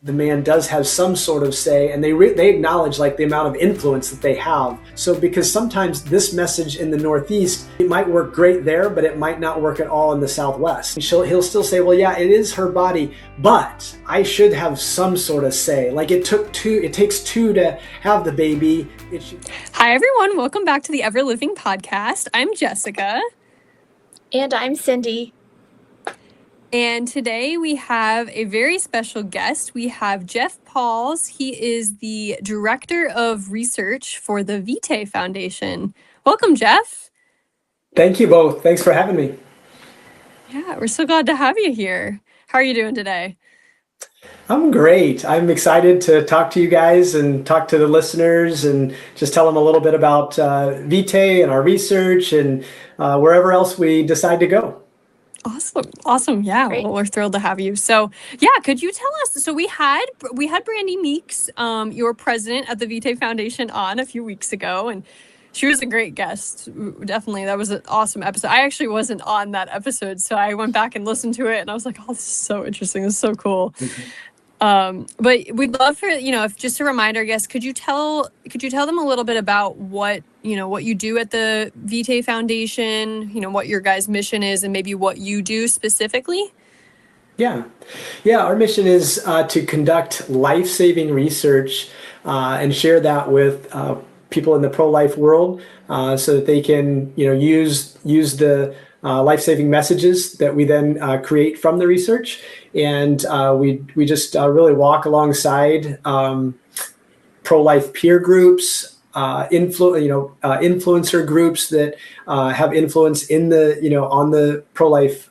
the man does have some sort of say, and they acknowledge like the amount of influence that they have. So because sometimes this message in the Northeast, it might work great there, but it might not work at all in the Southwest. He'll still say, well, yeah, it is her body, but I should have some sort of say. Like it takes two to have the baby. Hi, everyone. Welcome back to the Ever Living podcast. I'm Jessica. And I'm Cindy. And today we have a very special guest. We have Jeff Pauls. He is the Director of Research for the Vitae Foundation. Welcome, Jeff. Thank you both. Thanks for having me. Yeah, we're so glad to have you here. How are you doing today? I'm great. I'm excited to talk to you guys and talk to the listeners and just tell them a little bit about Vitae and our research and wherever else we decide to go. Awesome. Yeah, well, we're thrilled to have you. So, yeah, could you tell us? So we had Brandy Meeks, your president at the Vitae Foundation, on a few weeks ago, and she was a great guest. Definitely, that was an awesome episode. I actually wasn't on that episode, so I went back and listened to it, and I was like, "Oh, this is so interesting. This is so cool." But we'd love for if just a reminder, I guess, could you tell them a little bit about what you do at the Vitae Foundation, what your guys' mission is, and maybe what you do specifically? Yeah. Our mission is to conduct life-saving research and share that with people in the pro-life world so that they can use the life-saving messages that we then create from the research. And we just really walk alongside pro-life peer groups, influencer groups that have influence in the on the pro-life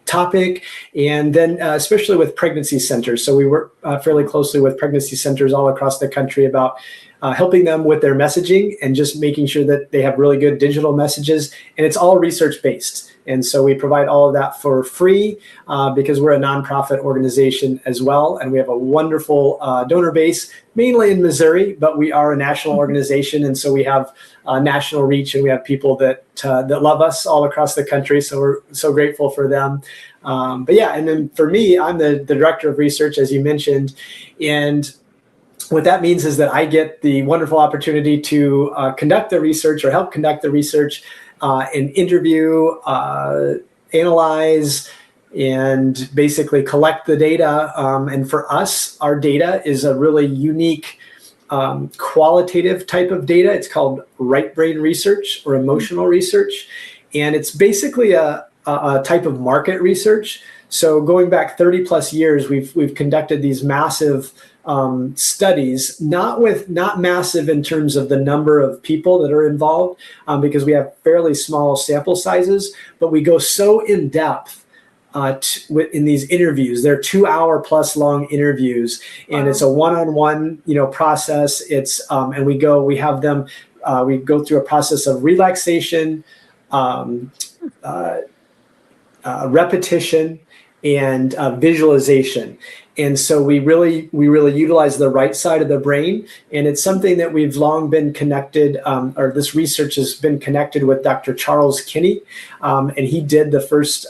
topic, and then especially with pregnancy centers. So we work fairly closely with pregnancy centers all across the country about helping them with their messaging and just making sure that they have really good digital messages. And it's all research-based. And so we provide all of that for free because we're a nonprofit organization as well. And we have a wonderful donor base, mainly in Missouri, but we are a national organization. And so we have national reach, and we have people that love us all across the country. So we're so grateful for them. But yeah, and then for me, I'm the director of research, as you mentioned. And what that means is that I get the wonderful opportunity to conduct the research or help conduct the research and interview, analyze, and basically collect the data. And for us, our data is a really unique qualitative type of data. It's called right brain research or emotional research. And it's basically a type of market research. So going back 30 plus years, we've conducted these massive studies, not massive in terms of the number of people that are involved, because we have fairly small sample sizes, but we go so in depth in these interviews. They're 2-hour plus long interviews, and it's a one-on-one process. It's and we go through a process of relaxation, repetition, and visualization. And so we really utilize the right side of the brain, and it's something that we've long been connected, or this research has been connected with Dr. Charles Kinney, and he did the first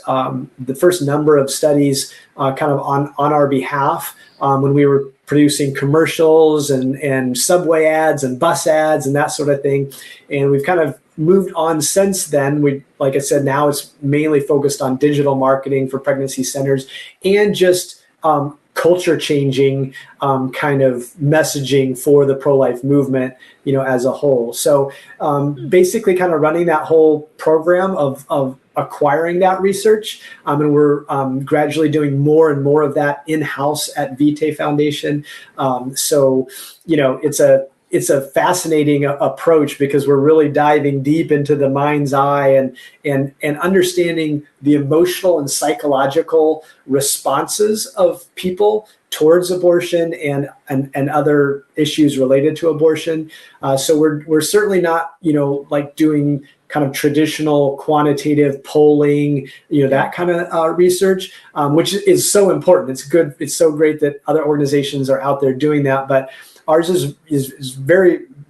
number of studies kind of on our behalf when we were producing commercials and subway ads and bus ads and that sort of thing. And we've kind of moved on since then. Like I said, now it's mainly focused on digital marketing for pregnancy centers and just culture changing kind of messaging for the pro-life movement, as a whole. So basically kind of running that whole program of acquiring that research. And we're gradually doing more and more of that in-house at Vitae Foundation. So, it's a fascinating approach because we're really diving deep into the mind's eye and understanding the emotional and psychological responses of people towards abortion and other issues related to abortion. So we're certainly not, like doing kind of traditional quantitative polling, that kind of research, which is so important. It's good. It's so great that other organizations are out there doing that, but ours is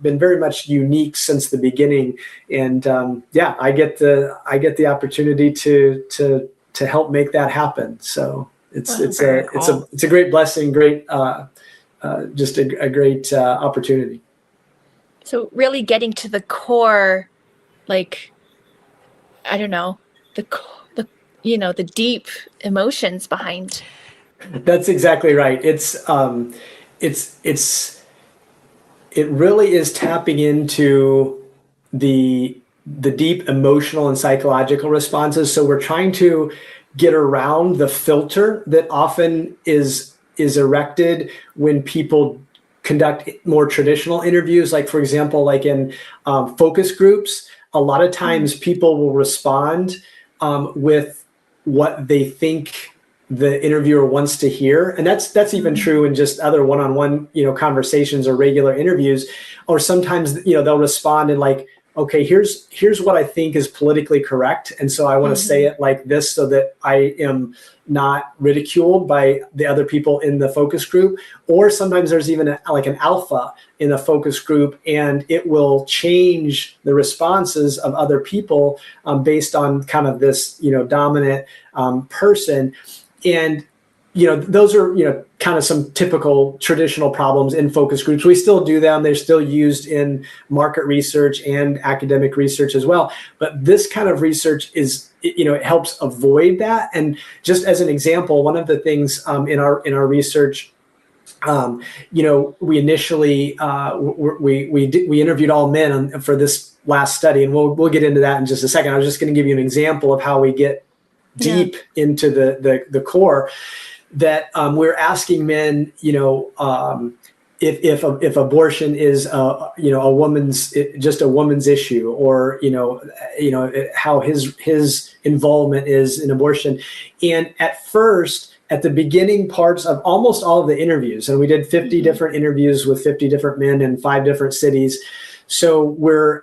been very much unique since the beginning, and I get the opportunity to help make that happen. So It's a great blessing, great just a great opportunity. So really getting to the core, like, I don't know, the deep emotions behind. That's exactly right. It really is tapping into the deep emotional and psychological responses. So we're trying to get around the filter that often is erected when people conduct more traditional interviews. Like, for example, like in focus groups, a lot of times people will respond with what they think the interviewer wants to hear, and that's even true in just other one-on-one conversations or regular interviews. Or sometimes they'll respond in like, okay, here's what I think is politically correct, and so I want to say it like this so that I am not ridiculed by the other people in the focus group. Or sometimes there's even an alpha in the focus group, and it will change the responses of other people based on kind of this dominant person. And those are kind of some typical traditional problems in focus groups. We still do them. They're still used in market research and academic research as well. But this kind of research it helps avoid that. And just as an example, one of the things in our research, we initially we interviewed all men for this last study, and we'll get into that in just a second. I was just going to give you an example of how we get deep into the core. That we're asking men, if abortion is a woman's issue, or how his involvement is in abortion. And at first, at the beginning parts of almost all of the interviews, and we did 50 different interviews with 50 different men in 5 different cities. So we're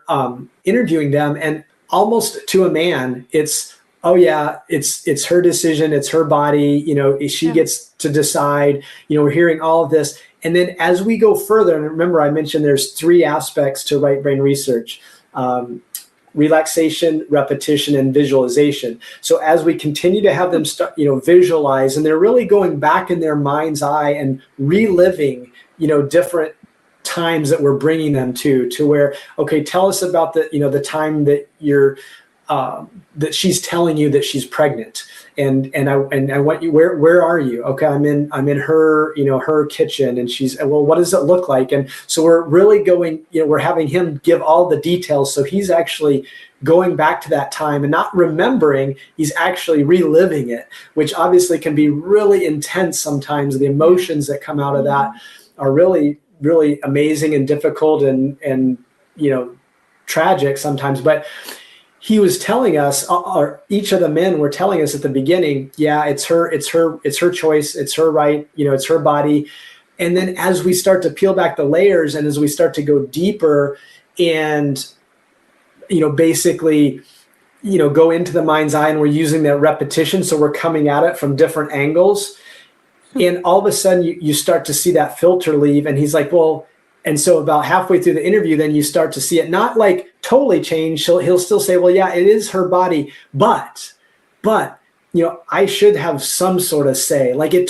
interviewing them, and almost to a man, it's, oh yeah, it's her decision, it's her body, she gets to decide, we're hearing all of this. And then as we go further, and remember I mentioned there's 3 aspects to right brain research: relaxation, repetition, and visualization. So as we continue to have them start, visualize, and they're really going back in their mind's eye and reliving, different times that we're bringing them to where, okay, tell us about the time that you're that she's telling you that she's pregnant, and I want you, where are you? Okay, I'm in her her kitchen, and she's, well, what does it look like? And so we're really going, we're having him give all the details, so he's actually going back to that time and not remembering, he's actually reliving it, which obviously can be really intense sometimes. The emotions that come out of that are really, really amazing and difficult and tragic sometimes. But he was telling us, or each of the men were telling us at the beginning, yeah, it's her choice, it's her right, it's her body. And then as we start to peel back the layers, and as we start to go deeper and, basically, go into the mind's eye, and we're using that repetition. So we're coming at it from different angles. And all of a sudden you start to see that filter leave. And he's like, well, and so about halfway through the interview, then you start to see it not like totally change. He'll still say, well, yeah, it is her body, but I should have some sort of say. Like it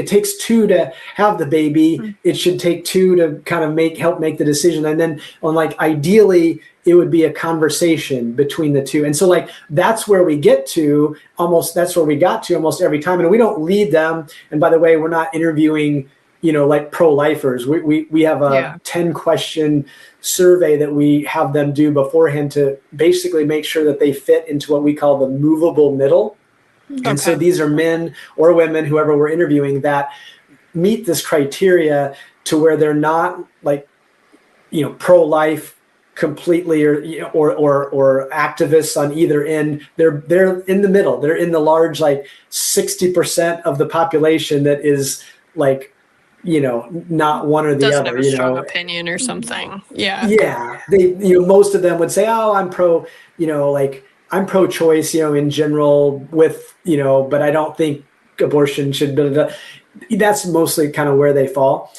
takes 2 to have the baby. It should take 2 to kind of help make the decision. And then ideally it would be a conversation between the 2. And so that's where we get to almost every time. And we don't lead them. And by the way, we're not interviewing like pro-lifers. We have a 10-question survey that we have them do beforehand to basically make sure that they fit into what we call the movable middle. Okay. And so these are men or women, whoever we're interviewing, that meet this criteria to where they're not pro-life completely or activists on either end. They're in the middle. They're in the large 60% of the population that is not one or the doesn't other. have a strong opinion or something. Yeah. Yeah. They, most of them would say, oh, I'm pro, I'm pro-choice, in general with, but I don't think abortion should be. That's mostly kind of where they fall.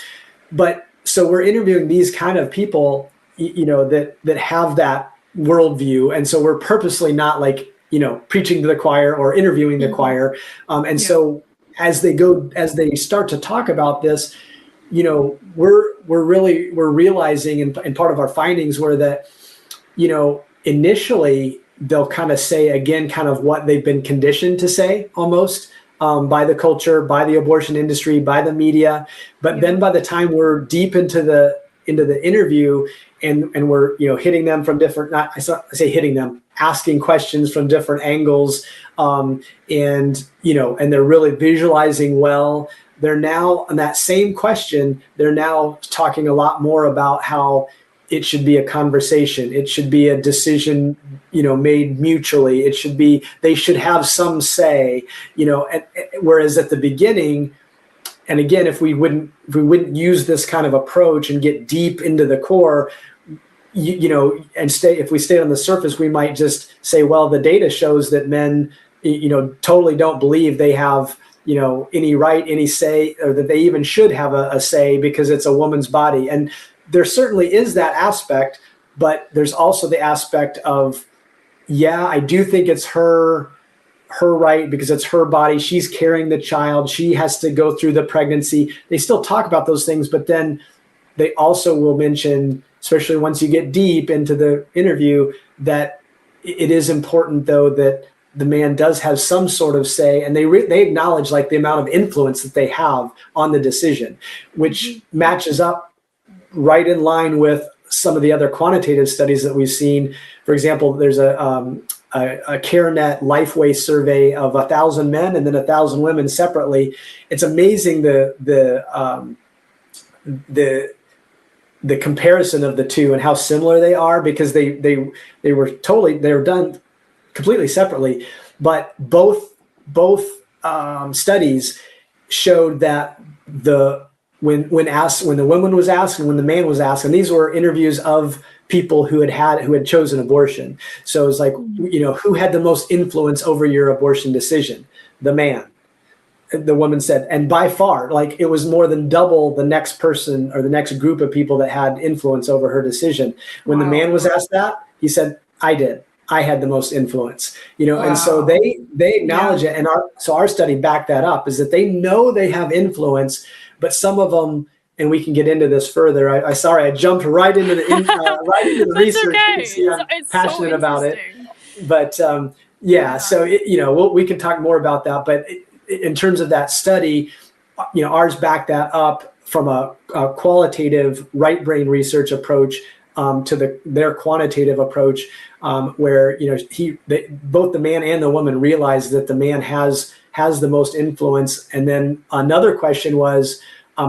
But so we're interviewing these kind of people, that have that worldview. And so we're purposely not preaching to the choir or interviewing the choir. So as they start to talk about this, you know, we're realizing, and part of our findings were that, you know, initially they'll kind of say again, kind of what they've been conditioned to say almost, by the culture, by the abortion industry, by the media. But then by the time we're deep into the interview, and we're, you know, hitting them from different, I say hitting them, asking questions from different angles, and, you know, and they're really visualizing well. They're now on that same question, they're now talking a lot more about how it should be a conversation. It should be a decision, you know, made mutually. They should have some say, you know, whereas at the beginning, and again, if we wouldn't use this kind of approach and get deep into the core, you know, and if we stay on the surface, we might just say, well, the data shows that men, you know, totally don't believe they have, you know, any right, any say, or that they even should have a say because it's a woman's body. And there certainly is that aspect, but there's also the aspect of, yeah, I do think it's her right because it's her body. She's carrying the child. She has to go through the pregnancy. They still talk about those things, but then they also will mention, especially once you get deep into the interview, that it is important though that the man does have some sort of say, and they acknowledge like the amount of influence that they have on the decision, which matches up right in line with some of the other quantitative studies that we've seen. For example, there's a CareNet Lifeway survey of 1,000 men and then 1,000 women separately. It's amazing the comparison of the two and how similar they are, because they were done completely separately, but both studies showed that when the woman was asked and when the man was asked, and these were interviews of people who had chosen abortion. So it's like, you know, who had the most influence over your abortion decision? The man. The woman said, and by far, like it was more than double the next person or the next group of people that had influence over her decision. When the man was asked that, he said, I did. I had the most influence, you know. And so they acknowledge it. And our study backed that up, is that they know they have influence, but some of them, and we can get into this further. I jumped right into the research. Okay. See, I'm passionate so about it. But so you know, we can talk more about that. But in terms of that study, you know, ours backed that up from a qualitative right brain research approach to their quantitative approach, where, you know, both the man and the woman realized that the man has the most influence. And then another question was,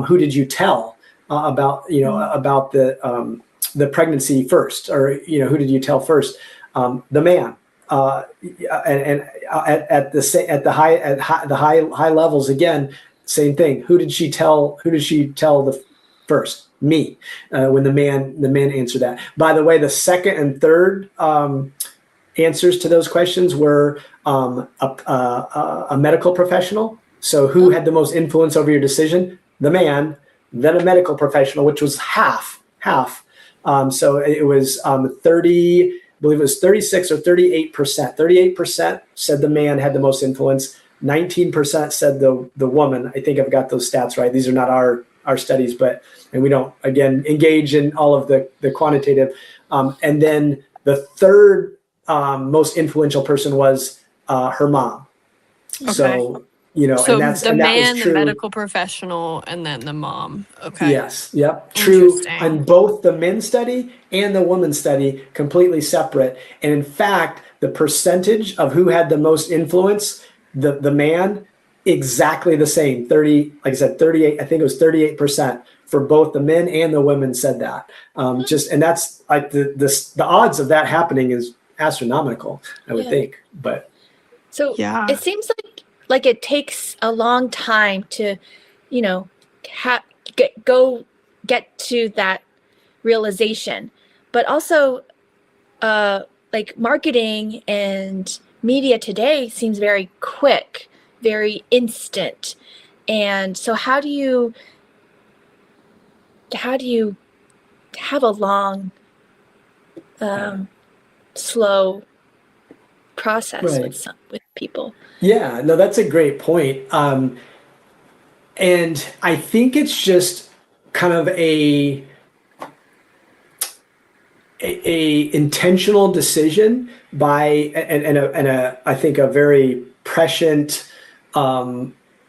who did you tell about, you know, about the pregnancy first, or, you know, who did you tell first? The man. And at the high levels, again, same thing. Who did she tell the first? Me. When the man answered that. By the way, the second and third answers to those questions were a medical professional. So who had the most influence over your decision? The man. Then a medical professional, which was half. So it was 30. I believe it was 36 or 38%. 38% said the man had the most influence. 19% said the woman. I think I've got those stats right. These are not our studies, and we don't, again, engage in all of the quantitative. And then the third most influential person was her mom. Okay. So, you know, so and that's the man, true. The medical professional, and then the mom. Okay. Yes. Yep. True on both the men's study and the women's study, completely separate. And in fact, the percentage of who had the most influence, the man, exactly the same. 30, like I said, 38. I think it was 38% for both the men and the women said that. And that's like the odds of that happening is astronomical, I would think. But so it seems like it takes a long time to, you know, get to that realization, but also like marketing and media today seems very quick, very instant. And so how do you have a long slow process with people? Yeah, no, that's a great point. And I think it's just kind of a intentional decision by and I think a very prescient,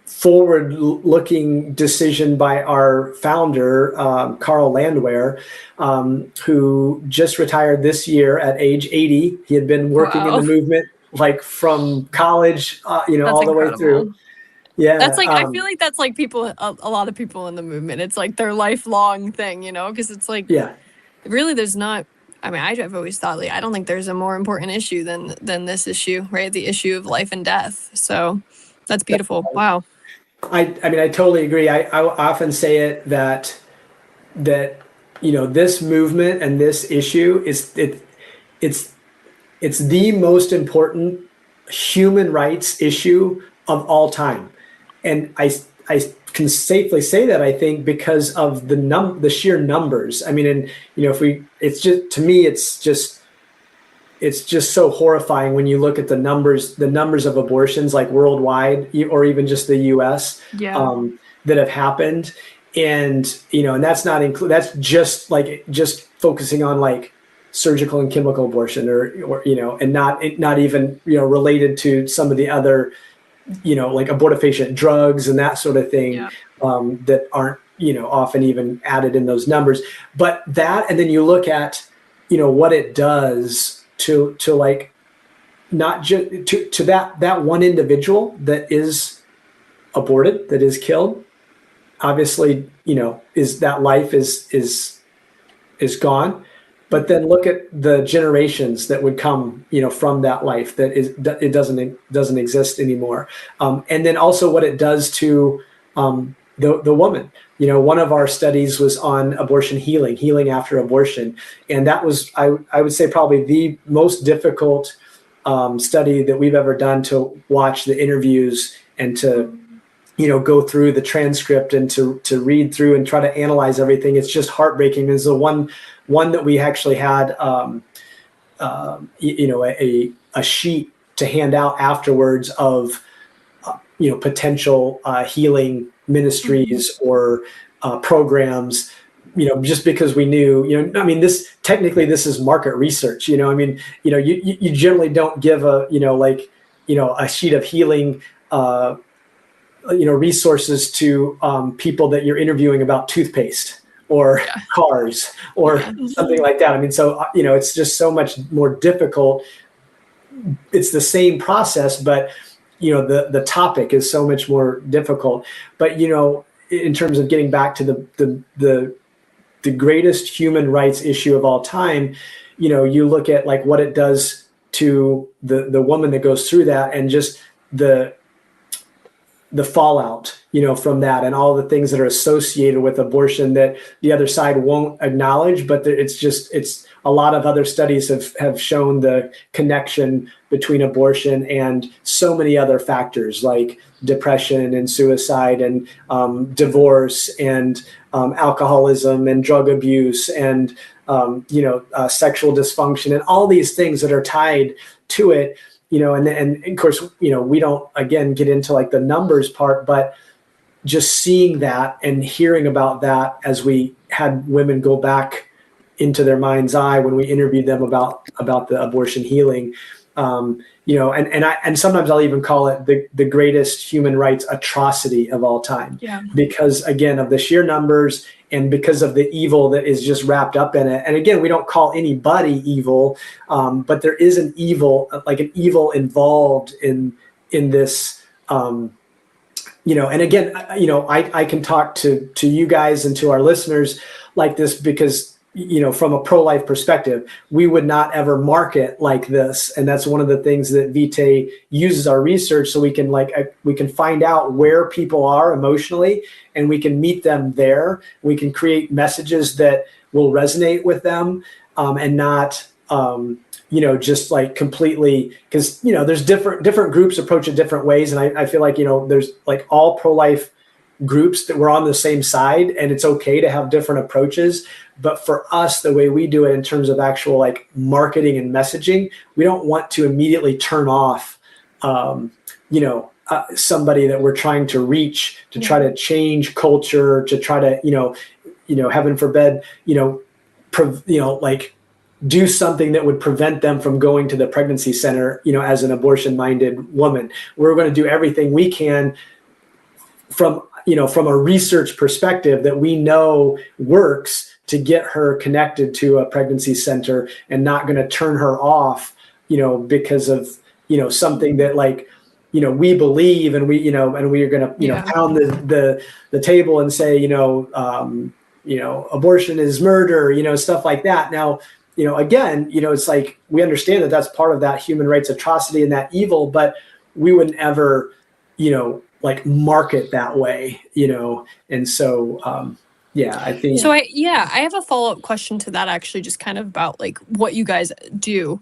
forward-looking decision by our founder, Carl Landwehr, who just retired this year at age 80. He had been working in the movement like from college, That's all the way through. incredible. Yeah, That's like, I feel like that's like people, a lot of people in the movement. It's like their lifelong thing, because it's like, yeah. really, there's not. I mean, I've always thought, like, I don't think there's a more important issue than this issue, right? The issue of life and death. So that's beautiful. Wow. I mean, I totally agree. I often say it that this movement and this issue it's the most important human rights issue of all time, and I can safely say that, I think, because of the sheer numbers. I mean, and it's just, to me, it's just so horrifying when you look at the numbers of abortions, like worldwide or even just the U.S. That have happened, and and that's not that's just focusing on like surgical and chemical abortion, or and not even related to some of the other like abortifacient drugs and that sort of thing, that aren't often even added in those numbers. But that, and then you look at what it does to like, not just to that one individual that is aborted, that is killed. Obviously, is that life is gone. But then look at the generations that would come, from that life it doesn't exist anymore. And then also what it does to the woman. One of our studies was on abortion healing after abortion, and that was, I would say, probably the most difficult study that we've ever done, to watch the interviews and to go through the transcript and to read through and try to analyze everything. It's just heartbreaking. There's the one that we actually had a sheet to hand out afterwards of potential healing ministries or programs, just because we knew, I mean, this is market research, I mean, you generally don't give a sheet of healing resources to people that you're interviewing about toothpaste or cars or something like that. I mean, so it's just so much more difficult. It's the same process, but the topic is so much more difficult. But in terms of getting back to the greatest human rights issue of all time, you look at like what it does to the woman that goes through that, and just the fallout, from that, and all the things that are associated with abortion that the other side won't acknowledge. But it's a lot of other studies have shown the connection between abortion and so many other factors like depression and suicide and divorce and alcoholism and drug abuse and sexual dysfunction and all these things that are tied to it. And of course, we don't, again, get into like the numbers part, but just seeing that and hearing about that as we had women go back into their mind's eye when we interviewed them about the abortion healing, and sometimes I'll even call it the greatest human rights atrocity of all time, because again of the sheer numbers and because of the evil that is just wrapped up in it. And again, we don't call anybody evil, but there is an evil involved in this. And again, I can talk to you guys and to our listeners like this because, from a pro-life perspective, we would not ever market like this. And that's one of the things that Vitae uses our research, so we can find out where people are emotionally, and we can meet them there. We can create messages that will resonate with them, and not, just like completely, because, there's different groups approach it different ways. And I feel like, there's like all pro-life groups that we're on the same side, and it's okay to have different approaches. But for us, the way we do it in terms of actual like marketing and messaging, we don't want to immediately turn off, somebody that we're trying to reach, to try to change culture, to try to, heaven forbid, like do something that would prevent them from going to the pregnancy center, as an abortion-minded woman. We're going to do everything we can from a research perspective that we know works to get her connected to a pregnancy center, and not going to turn her off, because of, something that we believe, and we are going to pound the table and say, abortion is murder, stuff like that. Now, again, it's like, we understand that that's part of that human rights atrocity and that evil, but we wouldn't ever, market that way, and so, I think. So I have a follow-up question to that, actually, just kind of about what you guys do.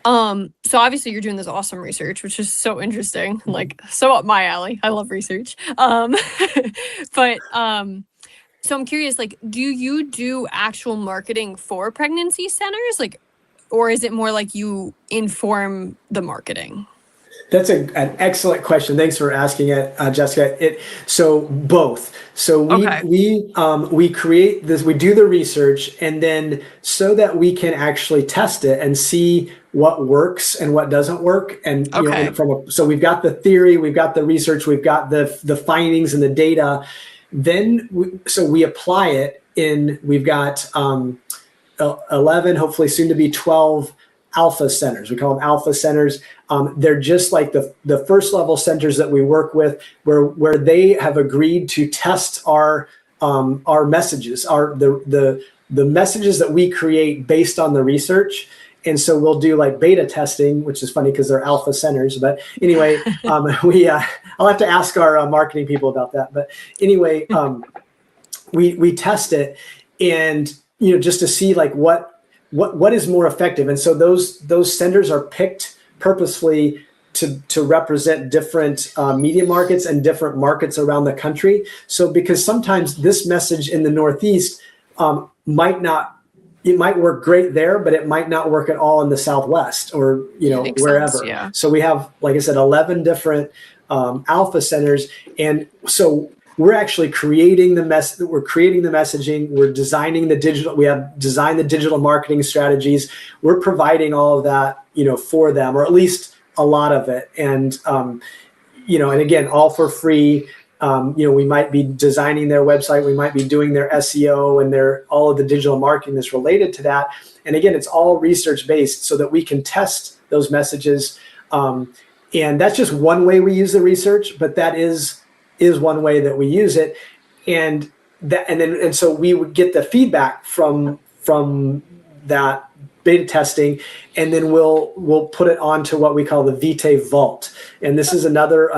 So obviously you're doing this awesome research, which is so interesting, so up my alley. I love research. But so I'm curious, do you do actual marketing for pregnancy centers, or is it more like you inform the marketing? That's an excellent question. Thanks for asking it, Jessica. So both. So we create this, we do the research, and then so that we can actually test it and see what works and what doesn't work. And so we've got the theory, we've got the research, we've got the findings and the data. Then we apply it in. We've got 11, hopefully soon to be 12 alpha centers. We call them alpha centers. They're just like the first level centers that we work with, where they have agreed to test our messages, the messages that we create based on the research. And so we'll do beta testing, which is funny because they're alpha centers. But anyway, I'll have to ask our marketing people about that. But anyway, we test it, and just to see what is more effective. And so those centers are picked purposefully to represent different media markets and different markets around the country. So because sometimes this message in the Northeast it might work great there, but it might not work at all in the Southwest or wherever. Sense, yeah. So we have, like I said, 11 different alpha centers, and so we're actually creating the messaging. We're designing the digital. We have designed the digital marketing strategies. We're providing all of that, for them, or at least a lot of it. And and again, all for free. We might be designing their website. We might be doing their SEO and all of the digital marketing that's related to that. And again, it's all research based, so that we can test those messages. And that's just one way we use the research, but that is one way that we use it. And so we would get the feedback from that beta testing, and then we'll put it onto what we call the Vitae Vault. And this is another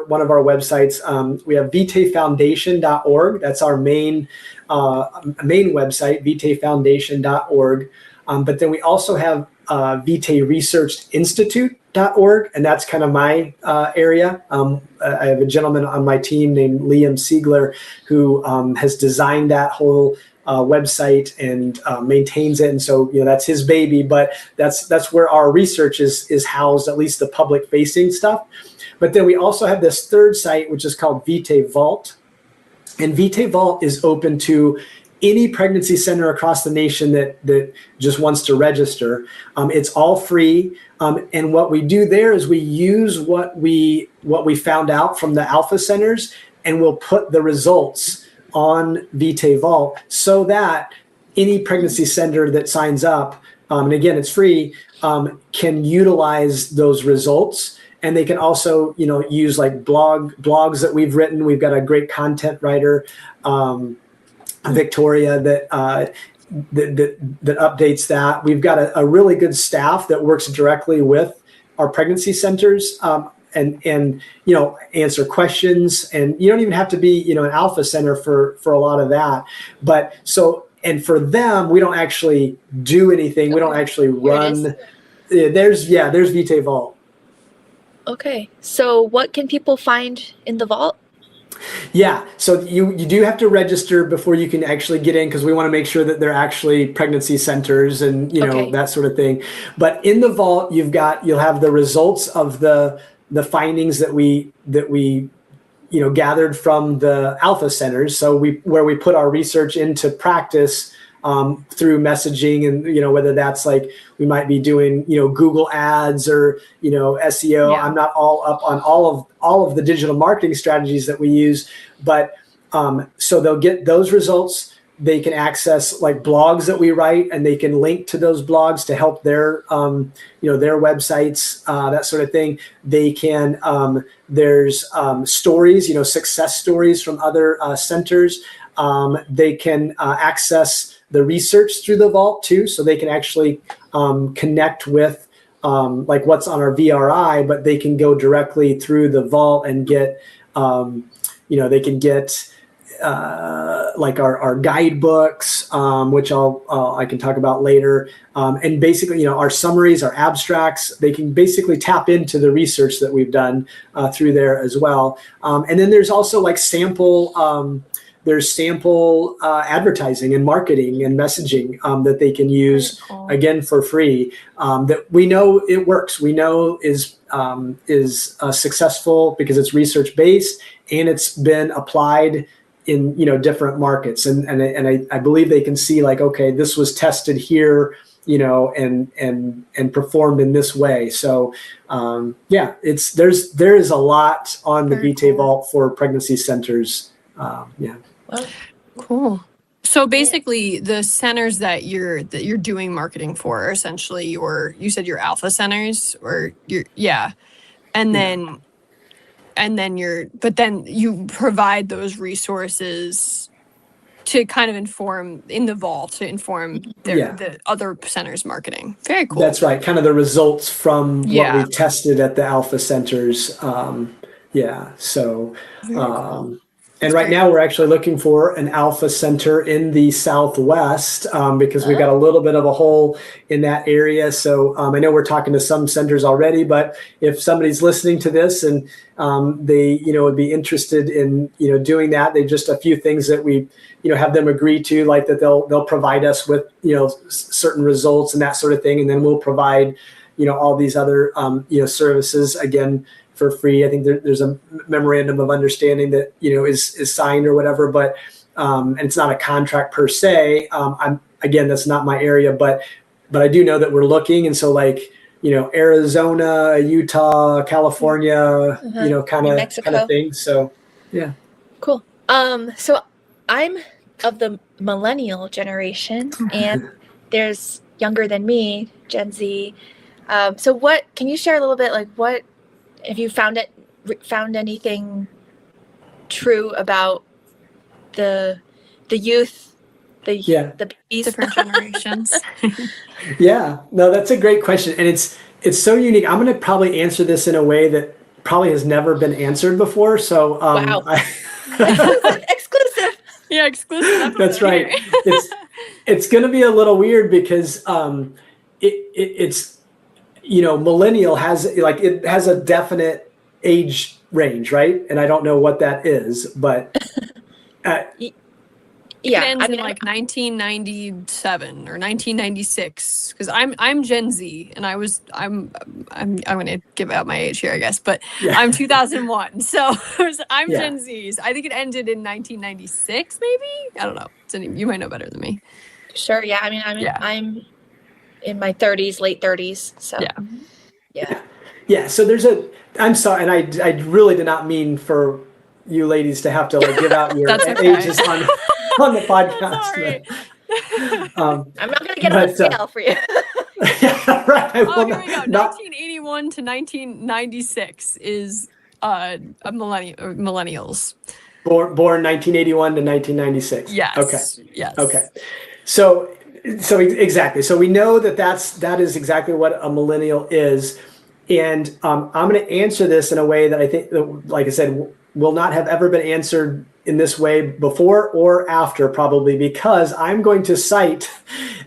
one of our websites. We have vitaefoundation.org. That's our main website, vitaefoundation.org. But then we also have Vitae Research Institute.org, and that's kind of my area. I have a gentleman on my team named Liam Siegler who has designed that whole website and maintains it, and so that's his baby. But that's where our research is housed, at least the public facing stuff. But then we also have this third site, which is called Vitae Vault, and Vitae Vault is open to any pregnancy center across the nation that just wants to register. It's all free, and what we do there is we use what we found out from the alpha centers, and we'll put the results on Vitae Vault, so that any pregnancy center that signs up, and again, it's free, can utilize those results. And they can also, use blogs that we've written. We've got a great content writer, Victoria, that updates that. We've got a really good staff that works directly with our pregnancy centers, and answer questions. And you don't even have to be, an alpha center for a lot of that. But and for them, we don't actually do anything. We don't actually run. There's Vitae Vault. Okay. So what can people find in the vault? Yeah. So you do have to register before you can actually get in, because we want to make sure that they're actually pregnancy centers and, that sort of thing. But in the vault, you'll have the results of the the findings that we gathered from the alpha centers. So where we put our research into practice through messaging, and whether that's like we might be doing Google ads or SEO. Yeah. I'm not all up on all of the digital marketing strategies that we use, but so they'll get those results. They can access like blogs that we write, and they can link to those blogs to help their their websites, that sort of thing. They can there's stories, success stories from other centers. They can access the research through the vault too, so they can actually connect with like what's on our VRI, but they can go directly through the vault and get they can get like our guidebooks, which I can talk about later, and basically our summaries, our abstracts. They can basically tap into the research that we've done through there as well. And then there's also like sample advertising and marketing and messaging that they can use again for free, that we know it works. We know is successful because it's research based and it's been applied in different markets, and I believe they can see like, okay, this was tested here, and performed in this way. So there is a lot on the Vitae Vault for pregnancy centers. Wow. Cool. So basically, the centers that you're doing marketing for are essentially you said your alpha centers, or and then you provide those resources to kind of inform in the vault to inform the other centers' marketing. Very cool. That's right. Kind of the results from what we tested at the alpha centers. So. Very cool. And right now we're actually looking for an alpha center in the Southwest because we've got a little bit of a hole in that area. So I know we're talking to some centers already, but if somebody's listening to this and they would be interested in doing that, they just a few things that we have them agree to, like that they'll provide us with certain results and that sort of thing, and then we'll provide all these other services again for free. I think there's a memorandum of understanding that is signed or whatever, but and it's not a contract per se. That's not my area, but I do know that we're looking, and so like Arizona, Utah, California, kind of thing. So yeah, cool. So I'm of the millennial generation, and there's younger than me, Gen Z. So what can you share a little bit, like what have you found anything true about the youth, the babies? Different generations? No, that's a great question, and it's so unique. I'm going to probably answer this in a way that probably has never been answered before. So wow, exclusive. Yeah, exclusive. That's right. It's going to be a little weird because it's millennial has a definite age range, right? And I don't know what that is, but it ends in like 1997 or 1996, because I'm Gen Z, and I'm going to give out my age here, I guess, but I'm 2001, so I'm Gen Z. I think it ended in 1996, maybe. I don't know. You might know better than me. Sure. Yeah. I'm in my 30s, late 30s. So yeah. So I'm sorry, and I really did not mean for you ladies to have to like give out your ages on the podcast. Right. I'm not going to get on a scale for you. Yeah, right. Here we go. 1981 to 1996 is millennials. Born 1981 to 1996. Yes. Okay. Yes. Okay. So exactly. So we know that is exactly what a millennial is, and I'm going to answer this in a way that I think, like I said, will not have ever been answered in this way before or after, probably, because I'm going to cite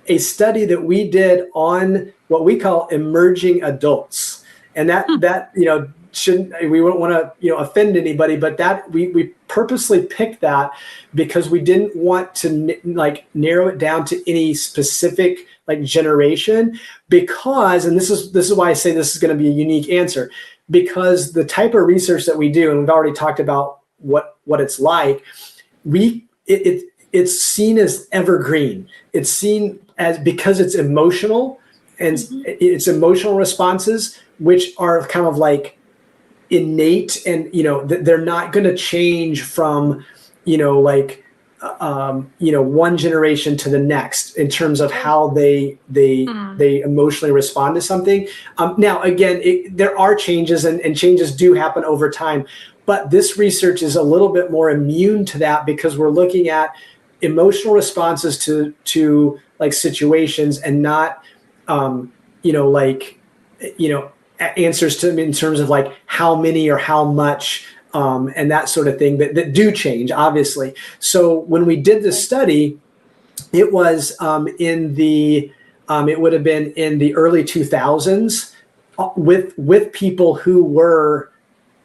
a study that we did on what we call emerging adults, and that we wouldn't want to offend anybody, but that we purposely picked that because we didn't want to narrow it down to any specific generation, because, and this is why I say this is going to be a unique answer, because the type of research that we do, and we've already talked about what it's like, it's seen as evergreen. It's seen as, because it's emotional, and it's emotional responses, which are kind of like innate, and they're not going to change from one generation to the next in terms of how they emotionally respond to something. Now, again, there are changes, and changes do happen over time, but this research is a little bit more immune to that, because we're looking at emotional responses to like situations, and not answers to them in terms of like how many or how much, and that sort of thing that do change, obviously. So when we did this study, it was it would have been in the early 2000s with people who were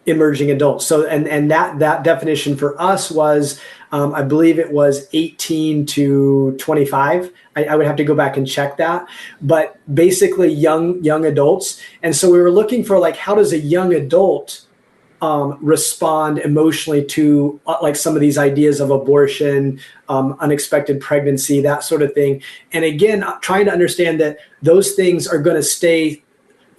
emerging adults. So and that definition for us was, I believe it was 18 to 25. I would have to go back and check that, but basically young adults. And so we were looking for like, how does a young adult respond emotionally to like some of these ideas of abortion, unexpected pregnancy, that sort of thing. And again, trying to understand that those things are going to stay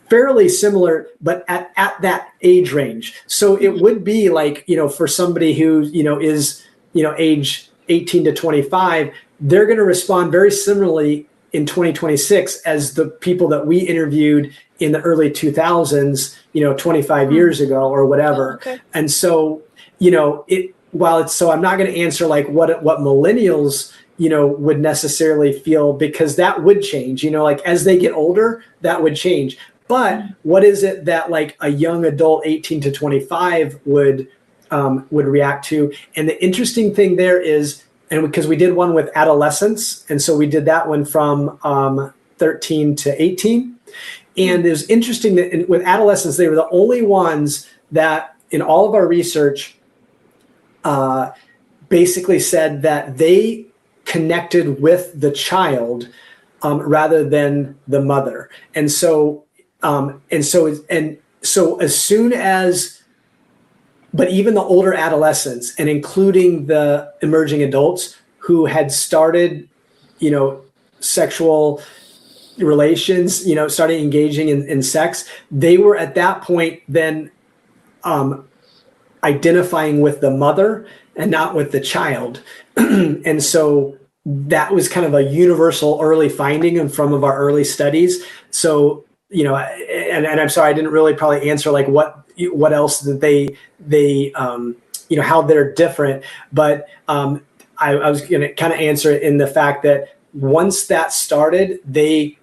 fairly similar, but at that age range. So it would be like, for somebody who, is, age 18 to 25, they're going to respond very similarly in 2026 as the people that we interviewed in the early 2000s, 25 years ago or whatever. Okay. And so, so I'm not going to answer like what millennials, would necessarily feel, because that would change, like as they get older, that would change. But what is it that like a young adult 18 to 25 would react to? And the interesting thing there is, and because we did one with adolescents, and so we did that one from 13 to 18. And it was interesting that with adolescents, they were the only ones that in all of our research basically said that they connected with the child rather than the mother. And so as soon as, but even the older adolescents, and including the emerging adults who had started, sexual relations, started engaging in sex, they were at that point then identifying with the mother and not with the child. And so that was kind of a universal early finding from of our early studies. So, and I'm sorry, I didn't really probably answer like what else that they how they're different, but I was going to kind of answer it in the fact that once that started, they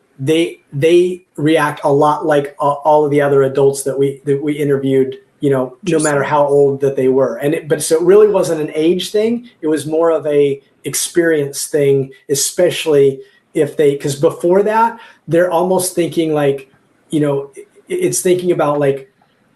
react a lot like all of the other adults that we interviewed, no matter how old that they were. But so it really wasn't an age thing. It was more of a experience thing, especially because before that, they're almost thinking like, it's thinking about like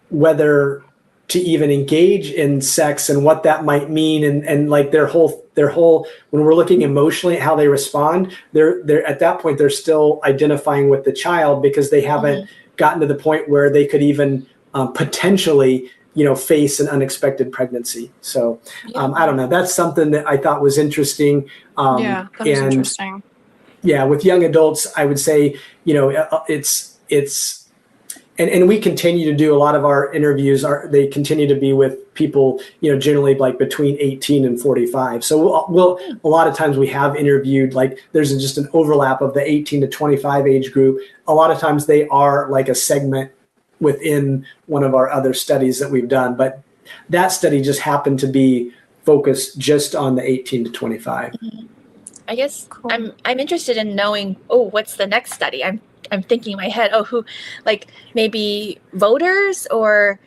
whether to even engage in sex and what that might mean. And like their whole, when we're looking emotionally at how they respond, they're at that point, they're still identifying with the child, because they haven't gotten to the point where they could even potentially, face an unexpected pregnancy. So I don't know. That's something that I thought was interesting. That was interesting. Yeah, with young adults, I would say, and we continue to do a lot of our interviews. They continue to be with people, generally like between 18 and 45. So we'll a lot of times we have interviewed, like there's just an overlap of the 18 to 25 age group. A lot of times they are like a segment within one of our other studies that we've done, but that study just happened to be focused just on the 18 to 25. I guess cool. I'm interested in knowing, what's the next study? I'm thinking in my head, who, like maybe voters or,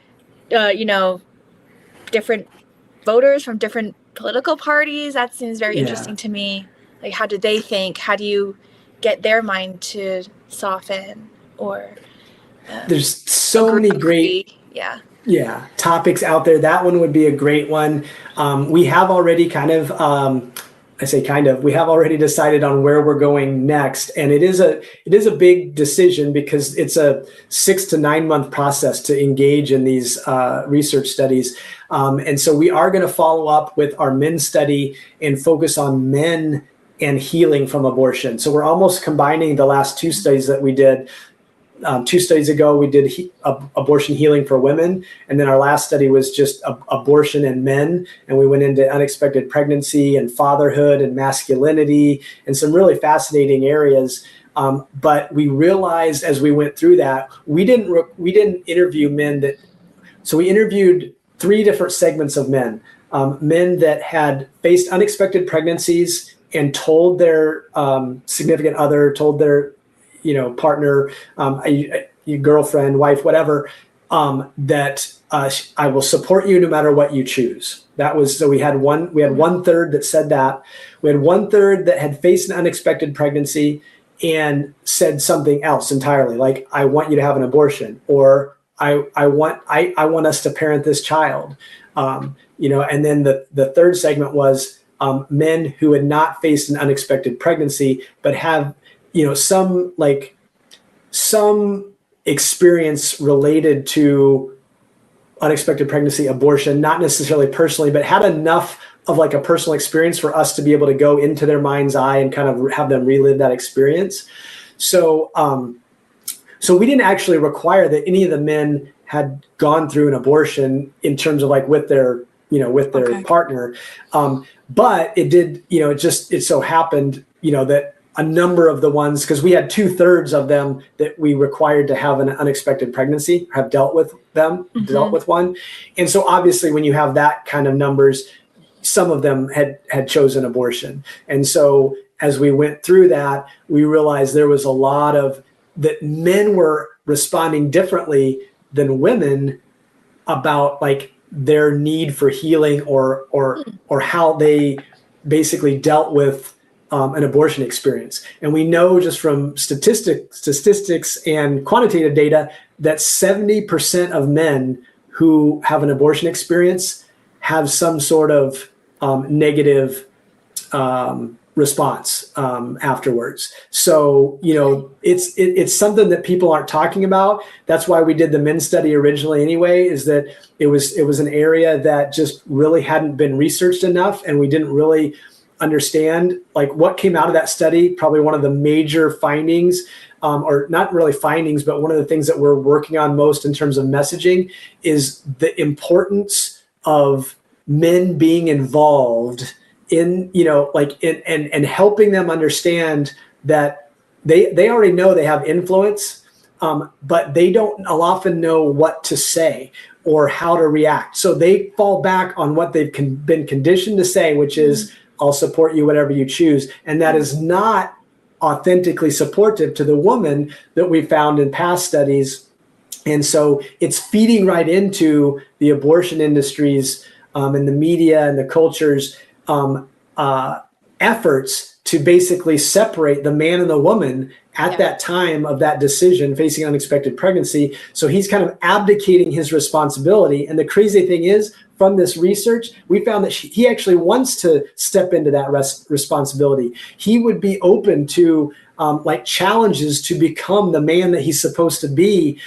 different voters from different political parties. That seems very interesting to me. Like, how do they think? How do you get their mind to soften? Or there's so many great topics out there. That one would be a great one. We have already kind of I say kind of, we have already decided on where we're going next. And it is a big decision because it's a 6 to 9 month process to engage in these research studies. And so we are going to follow up with our men study and focus on men and healing from abortion. So we're almost combining the last 2 studies that we did. 2 studies ago, we did abortion healing for women. And then our last study was just abortion in men. And we went into unexpected pregnancy and fatherhood and masculinity and some really fascinating areas. But we realized as we went through that, we didn't interview men so we interviewed 3 different segments of men. Men that had faced unexpected pregnancies and told their significant other, told their partner, your girlfriend, wife, whatever, that I will support you no matter what you choose. That was, so we had 1/3 that said that. We had 1/3 that had faced an unexpected pregnancy and said something else entirely, like, I want you to have an abortion, or I want us to parent this child. And then the third segment was men who had not faced an unexpected pregnancy, but have some experience related to unexpected pregnancy, abortion, not necessarily personally, but had enough of like a personal experience for us to be able to go into their mind's eye and kind of have them relive that experience. So we didn't actually require that any of the men had gone through an abortion in terms of like with their partner. But it did, it so happened, that a number of the ones, because we had 2/3 of them that we required to have an unexpected pregnancy, have dealt with one. And so obviously when you have that kind of numbers, some of them had chosen abortion. And so as we went through that, we realized there was a lot of that men were responding differently than women about like their need for healing or how they basically dealt with an abortion experience. And we know just from statistics and quantitative data that 70% of men who have an abortion experience have some sort of negative response afterwards. So, it's something that people aren't talking about. That's why we did the men's study originally anyway, is that it was an area that just really hadn't been researched enough, and we didn't really understand like what came out of that study. Probably one of the major findings, or not really findings, but one of the things that we're working on most in terms of messaging is the importance of men being involved in, and helping them understand that they already know they have influence, but they don't often know what to say or how to react. So they fall back on what they've been conditioned to say, which is, I'll support you, whatever you choose. And that is not authentically supportive to the woman that we found in past studies. And so it's feeding right into the abortion industries and the media and the culture's efforts to basically separate the man and the woman at that time of that decision, facing unexpected pregnancy. So he's kind of abdicating his responsibility. And the crazy thing is, from this research, we found that he actually wants to step into that responsibility. He would be open to challenges to become the man that he's supposed to be,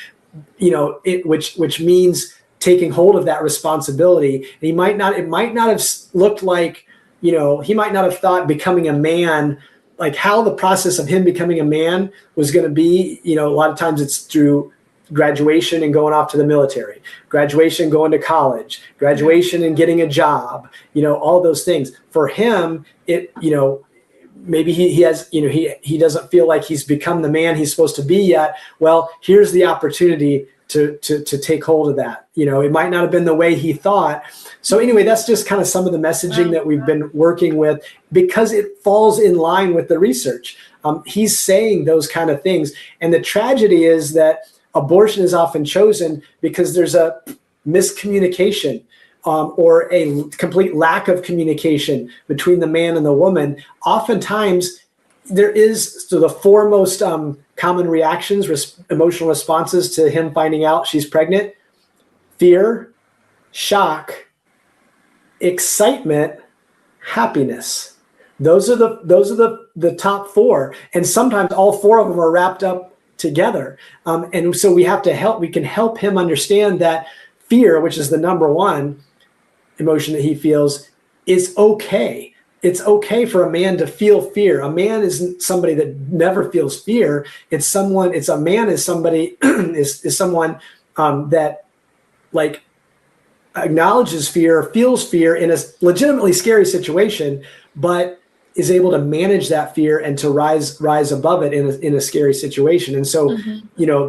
which means taking hold of that responsibility. And it might not have looked like, he might not have thought becoming a man, like how the process of him becoming a man was going to be. A lot of times it's through graduation and going off to the military, graduation, going to college, graduation and getting a job, all those things. For him, maybe he has, he doesn't feel like he's become the man he's supposed to be yet. Well, here's the opportunity to take hold of that. It might not have been the way he thought. So anyway, that's just kind of some of the messaging that we've been working with, because it falls in line with the research. He's saying those kind of things. And the tragedy is that abortion is often chosen because there's a miscommunication or a complete lack of communication between the man and the woman. Oftentimes, there is the foremost common reactions, emotional responses to him finding out she's pregnant: fear, shock, excitement, happiness. Those are the top four, and sometimes all four of them are wrapped up together. And so we can help him understand that fear, which is the number one emotion that he feels, is okay. It's okay for a man to feel fear. A man isn't somebody that never feels fear. It's a man is somebody is someone that like acknowledges fear, feels fear in a legitimately scary situation, but is able to manage that fear and to rise above it in a scary situation. And so,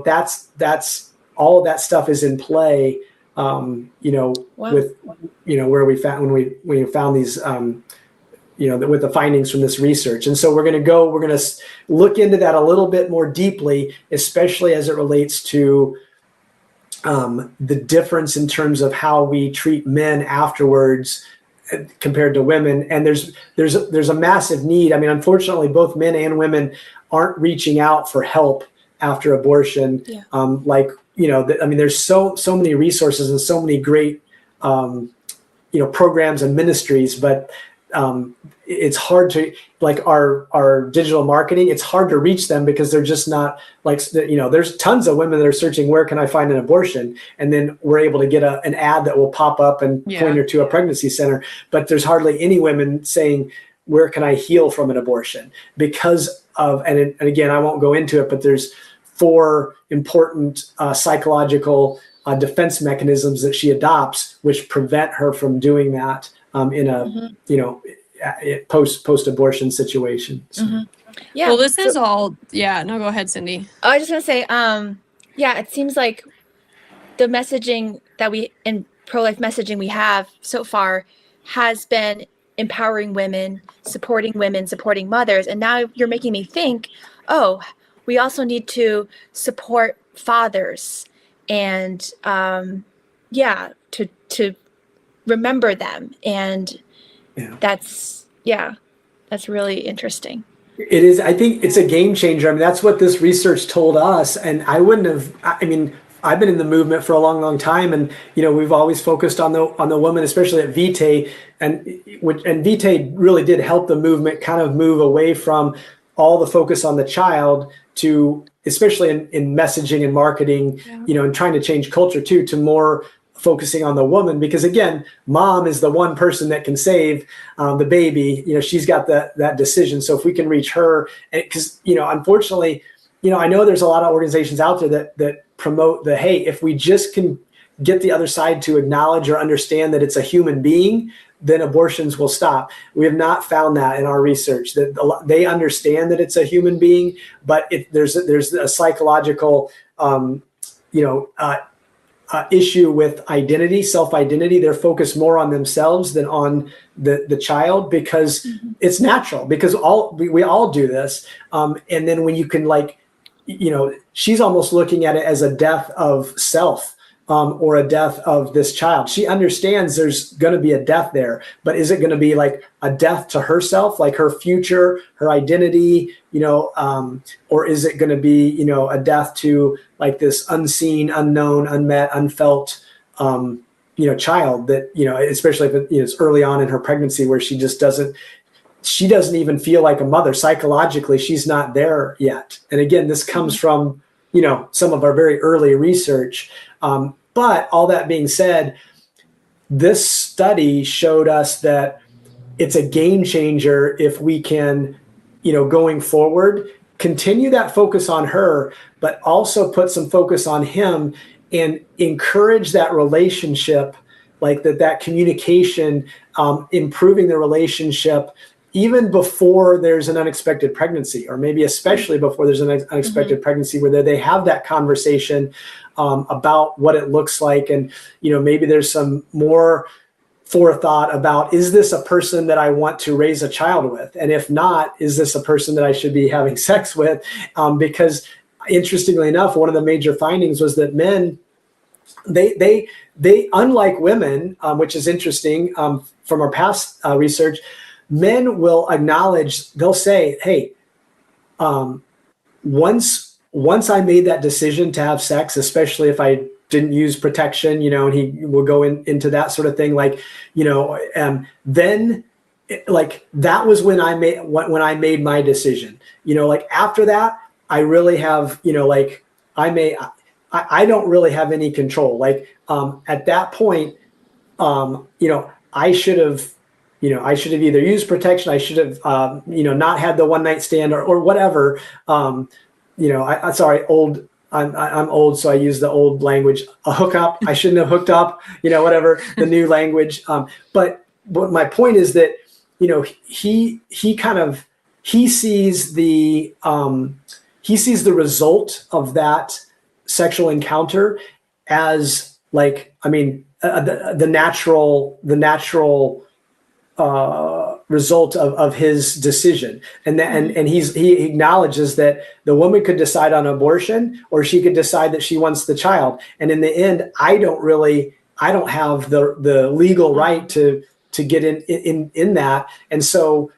that's all of that stuff is in play. Wow. With where we found when we found these. With the findings from this research. And so we're going to look into that a little bit more deeply, especially as it relates to the difference in terms of how we treat men afterwards compared to women. And there's a massive need. I mean, unfortunately, both men and women aren't reaching out for help after abortion. Yeah. There's so many resources and so many great, programs and ministries, but it's hard to, like our digital marketing, it's hard to reach them because they're just not there's tons of women that are searching, where can I find an abortion? And then we're able to get an ad that will pop up and point her to a pregnancy center. But there's hardly any women saying, where can I heal from an abortion? Because of, and again, I won't go into it, but there's 4 important psychological defense mechanisms that she adopts, which prevent her from doing that. In a post-abortion situation. So. Mm-hmm. Yeah. Well, this is all. Yeah. No, go ahead, Cindy. I was just gonna say, it seems like the messaging that in pro-life messaging we have so far has been empowering women, supporting mothers, and now you're making me think, we also need to support fathers, and to remember them, and that's really interesting. It is. I think it's a game changer. I mean, that's what this research told us, and I've been in the movement for a long time, and we've always focused on the woman, especially at Vitae, and Vitae really did help the movement kind of move away from all the focus on the child to, especially in messaging and marketing, and trying to change culture too, to more focusing on the woman, because again, mom is the one person that can save the baby. She's got that decision. So if we can reach her, because unfortunately, I know there's a lot of organizations out there that promote hey, if we just can get the other side to acknowledge or understand that it's a human being, then abortions will stop. We have not found that in our research, that they understand that it's a human being, but there's a psychological issue with identity, self-identity. They're focused more on themselves than on the child, because it's natural, because we all do this. And then when you can she's almost looking at it as a death of self, or a death of this child. She understands there's going to be a death there, but is it going to be like a death to herself, like her future, her identity, or is it going to be, a death to like this unseen, unknown, unmet, unfelt, child that, especially if it's early on in her pregnancy, where she doesn't even feel like a mother. Psychologically, she's not there yet. And again, this comes from, some of our very early research. But all that being said, this study showed us that it's a game changer if we can, going forward, continue that focus on her, but also put some focus on him and encourage that relationship, like that communication, improving the relationship even before there's an unexpected pregnancy, or maybe especially before there's an unexpected pregnancy, where they have that conversation about what it looks like. And, maybe there's some more forethought about, is this a person that I want to raise a child with? And if not, is this a person that I should be having sex with? Because interestingly enough, one of the major findings was that men, they unlike women, which is interesting from our past research, men will acknowledge, they'll say, hey, once I made that decision to have sex, especially if I didn't use protection, and he will go into that sort of thing, then like that was when I made my decision. Like after that, I really have, like I don't really have any control. Like at that point, I should have either used protection. I should have, not had the one night stand or whatever. Old. I'm old, so I use the old language. A hookup. I shouldn't have hooked up. Whatever the new language. But my point is that he sees the result of that sexual encounter as like, the natural result of his decision, and he acknowledges that the woman could decide on abortion, or she could decide that she wants the child, and in the end, I don't have the legal right to get in that, and so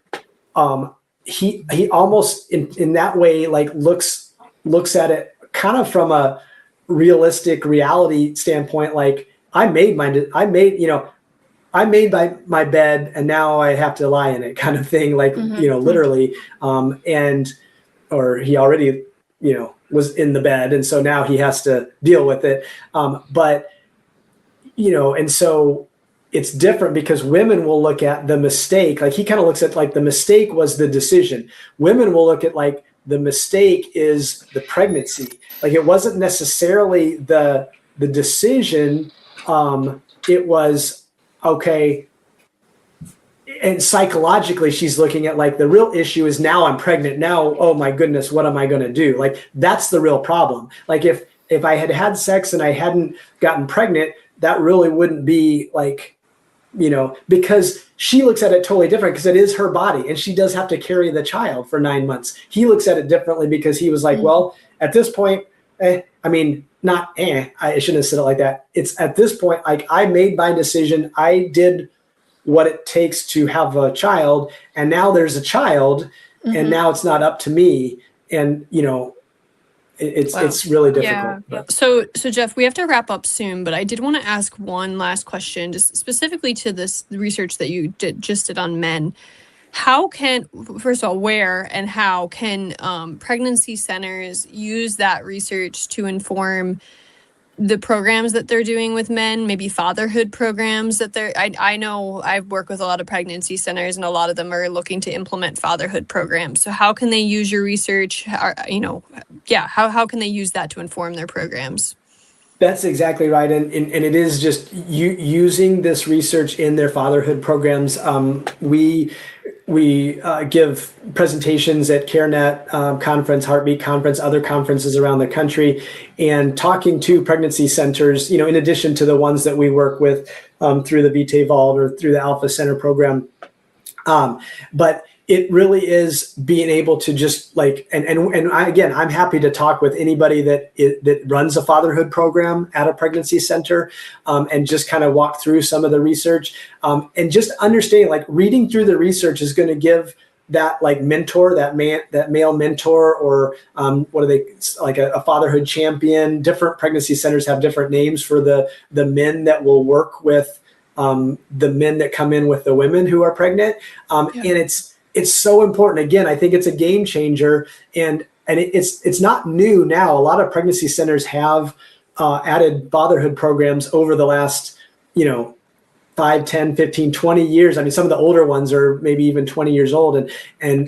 he almost in that way like looks at it kind of from a realistic reality standpoint, like I made my bed and now I have to lie in it, kind of thing, like literally, or he already was in the bed, and so now he has to deal with it, and so it's different because women will look at the mistake, like he kind of looks at like the mistake was the decision. Women will look at like the mistake is the pregnancy, like it wasn't necessarily the decision, it was okay. And psychologically she's looking at like the real issue is now I'm pregnant, now oh my goodness, what am I going to do? Like that's the real problem. Like if I had sex and I hadn't gotten pregnant, that really wouldn't be like, because she looks at it totally different because it is her body and she does have to carry the child for 9 months. He looks at it differently because he was like, well, at this point, I shouldn't have said it like that. It's at this point, like I made my decision. I did what it takes to have a child, and now there's a child, and now it's not up to me. And it's really difficult. Yeah. So Jeff, we have to wrap up soon, but I did want to ask one last question, just specifically to this research that you did on men. How can, first of all, where and how can pregnancy centers use that research to inform the programs that they're doing with men, maybe fatherhood programs that I know I've worked with a lot of pregnancy centers and a lot of them are looking to implement fatherhood programs. So how can they use your research? How can they use that to inform their programs? That's exactly right. And it is just using this research in their fatherhood programs. We give presentations at CareNet conference, Heartbeat conference, other conferences around the country, and talking to pregnancy centers, in addition to the ones that we work with through the Vitae Vault or through the Alpha Center program. But it really is being able to just like, again, I'm happy to talk with anybody that runs a fatherhood program at a pregnancy center, and just kind of walk through some of the research, and just understanding, like reading through the research is going to give that like mentor, that male mentor, or what are they, like a fatherhood champion. Different pregnancy centers have different names for the men that will work with the men that come in with the women who are pregnant, and it's so important. Again, I think it's a game changer, and it's not new now. A lot of pregnancy centers have added fatherhood programs over the last 5, 10, 15, 20 years. I mean, some of the older ones are maybe even 20 years old. And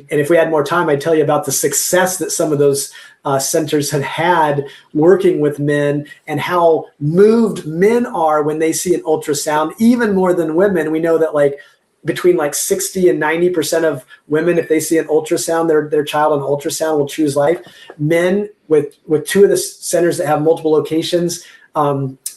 if we had more time, I'd tell you about the success that some of those centers have had working with men, and how moved men are when they see an ultrasound, even more than women. We know that like between like 60 and 90% of women, if they see an ultrasound, their child on ultrasound will choose life. Men with two of the centers that have multiple locations,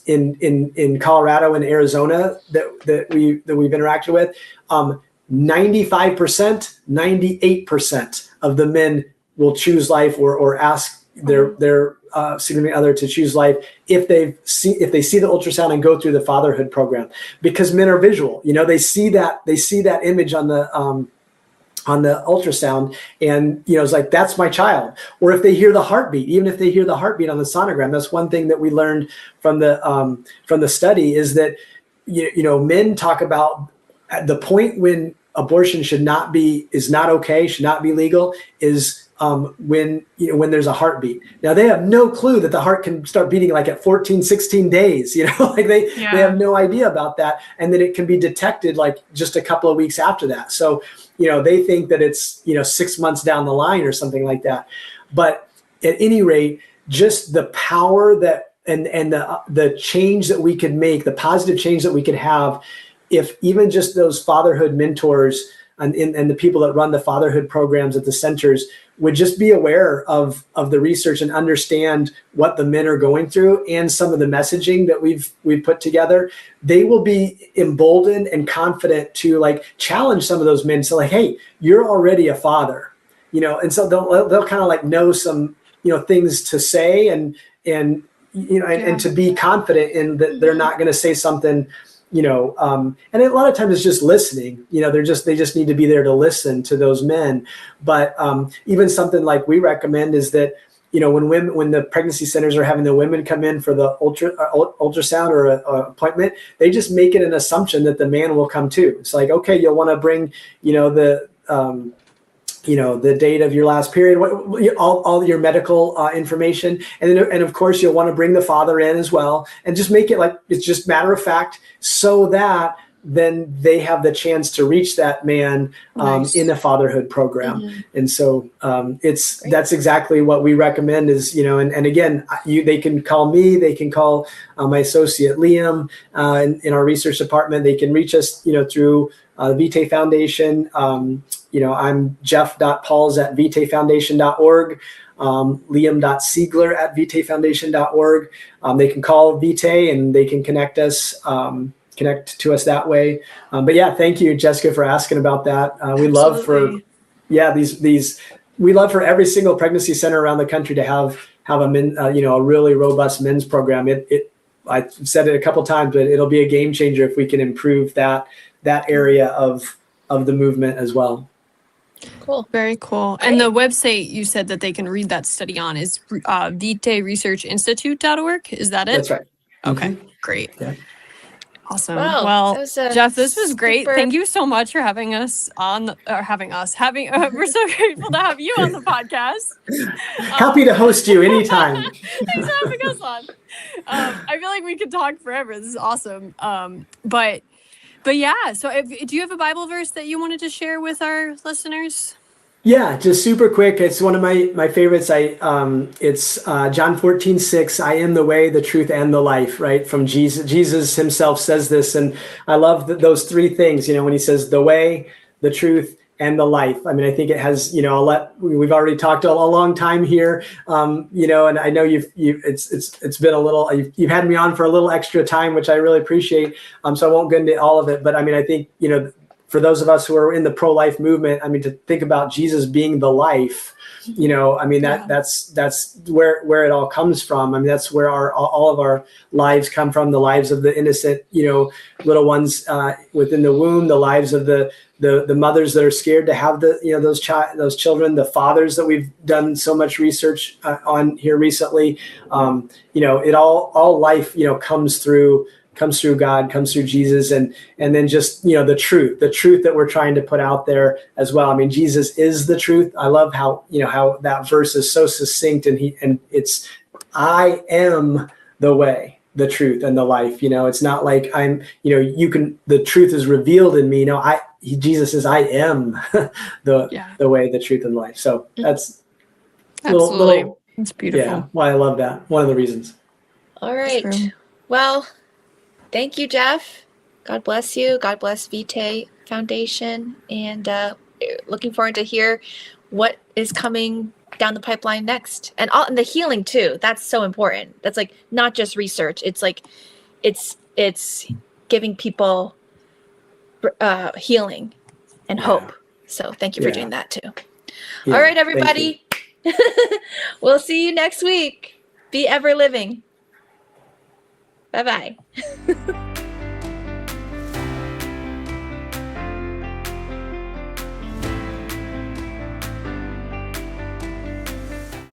in Colorado and Arizona that we've interacted with, 95%, 98% of the men will choose life or ask their significant other to choose life if they see the ultrasound and go through the fatherhood program, because men are visual. They see that image on the ultrasound, and it's like, that's my child. Or if they hear the heartbeat, even if they hear the heartbeat on the sonogram, that's one thing that we learned from the study, is that men talk about at the point when abortion is not okay, should not be legal, is when there's a heartbeat. Now they have no clue that the heart can start beating like at 14, 16 days, like they have no idea about that. And then it can be detected like just a couple of weeks after that. So, they think that it's, 6 months down the line or something like that. But at any rate, just the power that, and the change that we could make, the positive change that we could have, if even just those fatherhood mentors and the people that run the fatherhood programs at the centers would just be aware of the research and understand what the men are going through and some of the messaging that we've put together, they will be emboldened and confident to like challenge some of those men. So like, hey, you're already a father, and so they'll kind of like know some, things to say and to be confident in that they're not going to say something, and a lot of times it's just listening, they just need to be there to listen to those men. But even something like we recommend is that, when the pregnancy centers are having the women come in for the ultrasound or a appointment, they just make it an assumption that the man will come too. It's like, okay, you'll want to bring, the date of your last period, all your medical information. And of course, you'll want to bring the father in as well, and just make it like it's just matter of fact, so that then they have the chance to reach that man in a fatherhood program. And so that's exactly what we recommend is, and again, they can call me, they can call my associate Liam in our research department. They can reach us, through the Vitae Foundation. I'm jeff.pauls@vitaefoundation.org, liam.siegler@vitaefoundation.org. They can call Vitae and they can connect to us that way. But yeah, thank you, Jessica, for asking about that. We love for every single pregnancy center around the country to have a really robust men's program. I've said it a couple times, but it'll be a game changer if we can improve that area of the movement as well. Cool. Very cool. And the website you said that they can read that study on is vitaeresearchinstitute.org. Is that it? That's right. Okay, great. Yeah. Awesome. Wow, well, Jeff, this was great. Thank you so much for having us on, we're so grateful to have you on the podcast. Happy to host you anytime. Thanks for having us on. I feel like we could talk forever. This is awesome. But yeah, so do you have a Bible verse that you wanted to share with our listeners? Yeah, just super quick. It's one of my favorites. It's John 14:6. I am the way, the truth, and the life. Right, from Jesus. Jesus himself says this, and I love those three things. When he says the way, the truth, and the life. I mean, I think it has. We've already talked a long time here. And I know it's been a little. You've had me on for a little extra time, which I really appreciate. So I won't get into all of it, but I mean, I think for those of us who are in the pro-life movement, I mean, to think about Jesus being the life, I mean, that's where it all comes from. I mean, that's where all of our lives come from, the lives of the innocent, little ones within the womb, the lives of the mothers that are scared to have those children, the fathers that we've done so much research on here recently. It all life, comes through God, comes through Jesus, and then just the truth that we're trying to put out there as well. I mean, Jesus is the truth. I love how how that verse is so succinct, and it's I am the way, the truth, and the life. It's not like I'm the truth is revealed in me. Jesus says I am the way, the truth, and the life. So that's absolutely it's beautiful. Yeah, why I love that. One of the reasons. All right. Well, thank you, Jeff. God bless you. God bless Vitae Foundation. And looking forward to hear what is coming down the pipeline next. And the healing too. That's so important. That's like not just research. It's like it's giving people healing and hope. So thank you for doing that too. All right, everybody. We'll see you next week. Be ever living. Bye-bye.